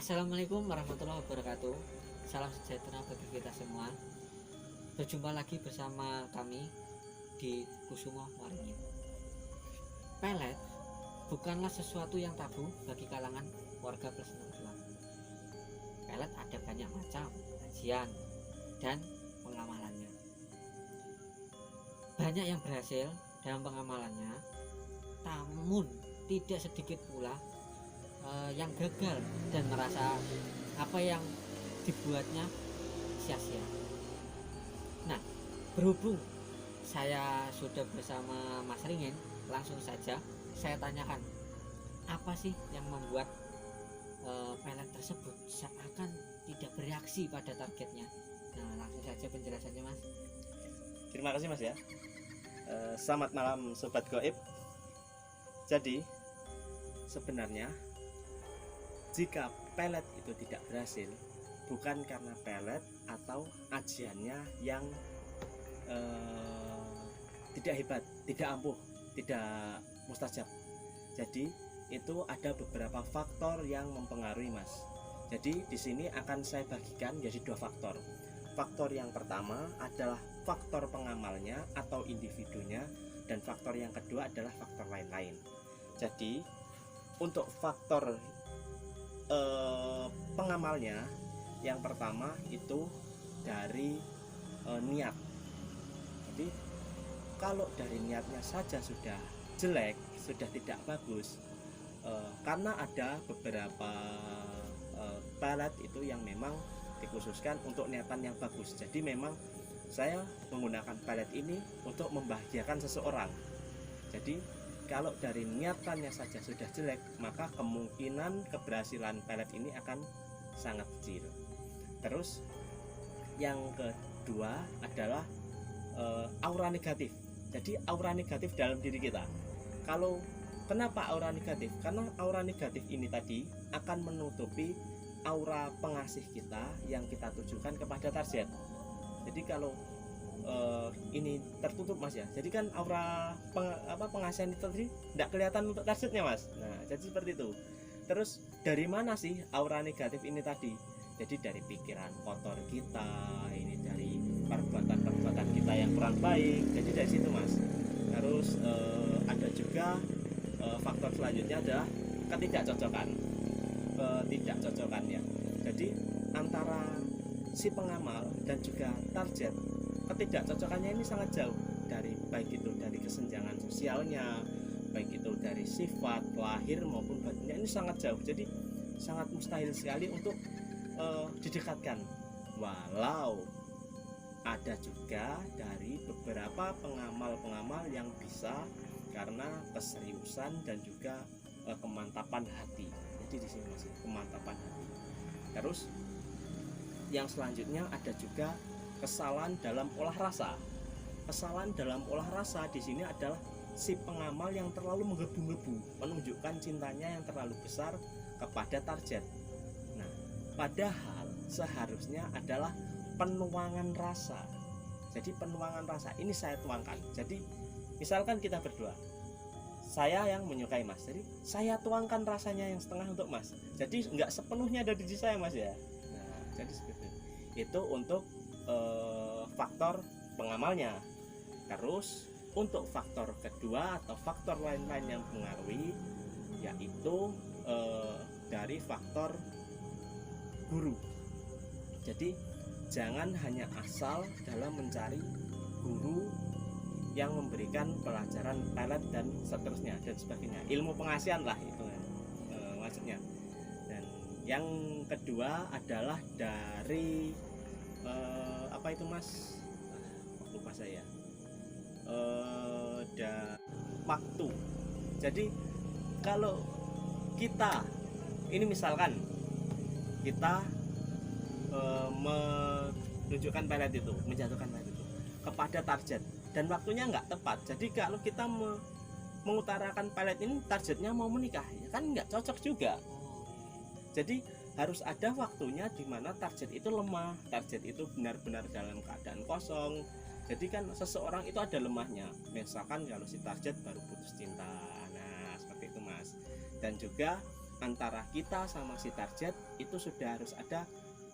Assalamualaikum warahmatullahi wabarakatuh. Salam sejahtera bagi kita semua. Berjumpa lagi bersama kami di Kusumo Waringin. Pelet bukanlah sesuatu yang tabu bagi kalangan warga plus 62. Pelet ada banyak macam, kajian, dan pengamalannya. Banyak yang berhasil dalam pengamalannya, namun tidak sedikit pula yang gagal dan merasa apa yang dibuatnya sia-sia. Nah, berhubung saya sudah bersama Mas Ringin, langsung saja saya tanyakan apa sih yang membuat pelet tersebut seakan tidak bereaksi pada targetnya. Nah, langsung saja penjelasannya, Mas. Terima kasih Mas ya. Selamat malam Sobat Goib. Jadi sebenarnya jika pelet itu tidak berhasil, bukan karena pelet atau ajiannya yang tidak hebat, tidak ampuh, tidak mustajab. Jadi itu ada beberapa faktor yang mempengaruhi Mas. Jadi di sini akan saya bagikan jadi dua faktor. Faktor yang pertama adalah faktor pengamalnya atau individunya, dan faktor yang kedua adalah faktor lain-lain. Jadi untuk faktor pengamalnya, yang pertama itu dari niat. Jadi kalau dari niatnya saja sudah jelek, sudah tidak bagus, karena ada beberapa pelet itu yang memang dikhususkan untuk niatan yang bagus. Jadi memang saya menggunakan pelet ini untuk membahagiakan seseorang. Jadi kalau dari niatannya saja sudah jelek, maka kemungkinan keberhasilan pelet ini akan sangat kecil. Terus yang kedua adalah aura negatif. Jadi aura negatif dalam diri kita. Kalau kenapa aura negatif? Karena aura negatif ini tadi akan menutupi aura pengasih kita yang kita tujukan kepada target. Jadi kalau ini tertutup Mas ya, jadi kan aura pengasihan itu tadi tidak kelihatan untuk targetnya Mas. Nah jadi seperti itu. Terus dari mana sih aura negatif ini tadi? Jadi dari pikiran kotor kita, ini dari perbuatan-perbuatan kita yang kurang baik. Jadi dari situ Mas. Terus ada juga faktor selanjutnya adalah ketidakcocokan. Ketidakcocokan ya. Jadi antara si pengamal dan juga target, ketidakcocokannya ini sangat jauh, dari baik itu dari kesenjangan sosialnya, baik itu dari sifat lahir maupun batinnya, ini sangat jauh. Jadi sangat mustahil sekali untuk didekatkan. Walau ada juga dari beberapa pengamal-pengamal yang bisa karena keseriusan dan juga kemantapan hati. Jadi di sini masih kemantapan hati. Terus yang selanjutnya ada juga kesalahan dalam olah rasa. Kesalahan dalam olah rasa di sini adalah si pengamal yang terlalu menggebu-gebu, menunjukkan cintanya yang terlalu besar kepada target. Nah, padahal seharusnya adalah penuangan rasa. Jadi penuangan rasa ini saya tuangkan. Jadi misalkan kita berdua, saya yang menyukai Mas, jadi saya tuangkan rasanya yang setengah untuk Mas. Jadi nggak sepenuhnya ada di diri saya Mas ya. Nah, jadi seperti itu untuk faktor pengamalnya. Terus untuk faktor kedua atau faktor lain-lain yang mempengaruhi, yaitu dari faktor guru. Jadi jangan hanya asal dalam mencari guru yang memberikan pelajaran pelet dan seterusnya dan sebagainya, ilmu pengasihan lah itu maksudnya. Dan yang kedua adalah dari apa itu Mas, lupa saya, waktu. Jadi kalau kita ini misalkan kita menunjukkan pelet itu, menjatuhkan pelet itu kepada target dan waktunya nggak tepat. Jadi kalau kita mengutarakan pelet ini targetnya mau menikah, ya kan nggak cocok juga. Jadi harus ada waktunya di mana target itu lemah, target itu benar-benar dalam keadaan kosong. Jadi kan seseorang itu ada lemahnya. Misalkan kalau si target baru putus cinta, nah seperti itu Mas. Dan juga antara kita sama si target itu sudah harus ada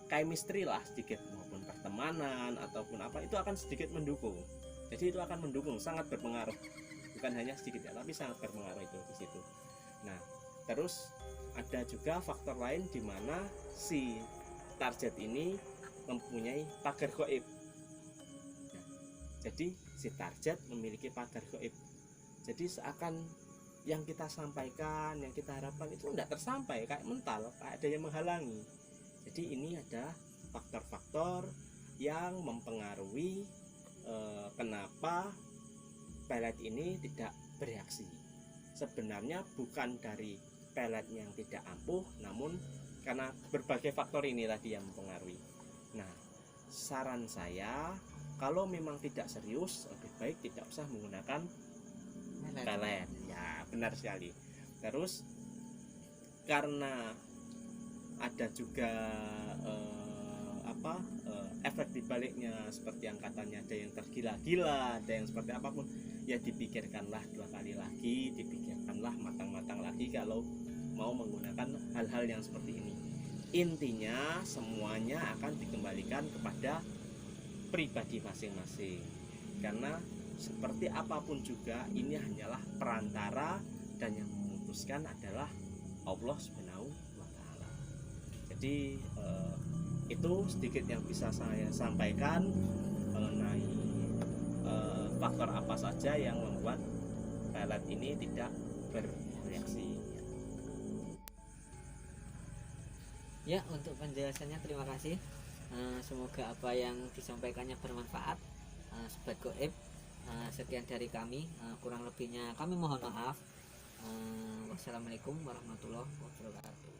chemistry lah sedikit, maupun pertemanan ataupun apa, itu akan sedikit mendukung. Jadi itu akan mendukung, sangat berpengaruh, bukan hanya sedikit ya, tapi sangat berpengaruh itu di situ. Nah, terus ada juga faktor lain di mana si target ini mempunyai pagar gaib. Nah, jadi si target memiliki pagar gaib. Jadi seakan yang kita sampaikan, yang kita harapkan itu tidak tersampai, kayak mental, kayak ada yang menghalangi. Jadi ini ada faktor-faktor yang mempengaruhi kenapa pelet ini tidak bereaksi. Sebenarnya bukan dari peletnya yang tidak ampuh, namun karena berbagai faktor ini tadi yang mempengaruhi. Nah, saran saya kalau memang tidak serius, lebih baik tidak usah menggunakan pelet. Ya, benar sekali. Terus karena ada juga efek dibaliknya, seperti yang katanya ada yang tergila-gila, ada yang seperti apapun, ya dipikirkanlah 2 kali lagi, dipikirkanlah matang-matang lagi kalau mau menggunakan hal-hal yang seperti ini. Intinya semuanya akan dikembalikan kepada pribadi masing-masing, karena seperti apapun juga ini hanyalah perantara, dan yang memutuskan adalah Allah Subhanahu wa Ta'ala. Jadi itu sedikit yang bisa saya sampaikan mengenai faktor apa saja yang membuat pelet ini tidak bereaksi. Ya, untuk penjelasannya terima kasih. Semoga apa yang disampaikannya bermanfaat. Sobat Gaib, sekian dari kami. Kurang lebihnya kami mohon maaf. Wassalamualaikum warahmatullahi wabarakatuh.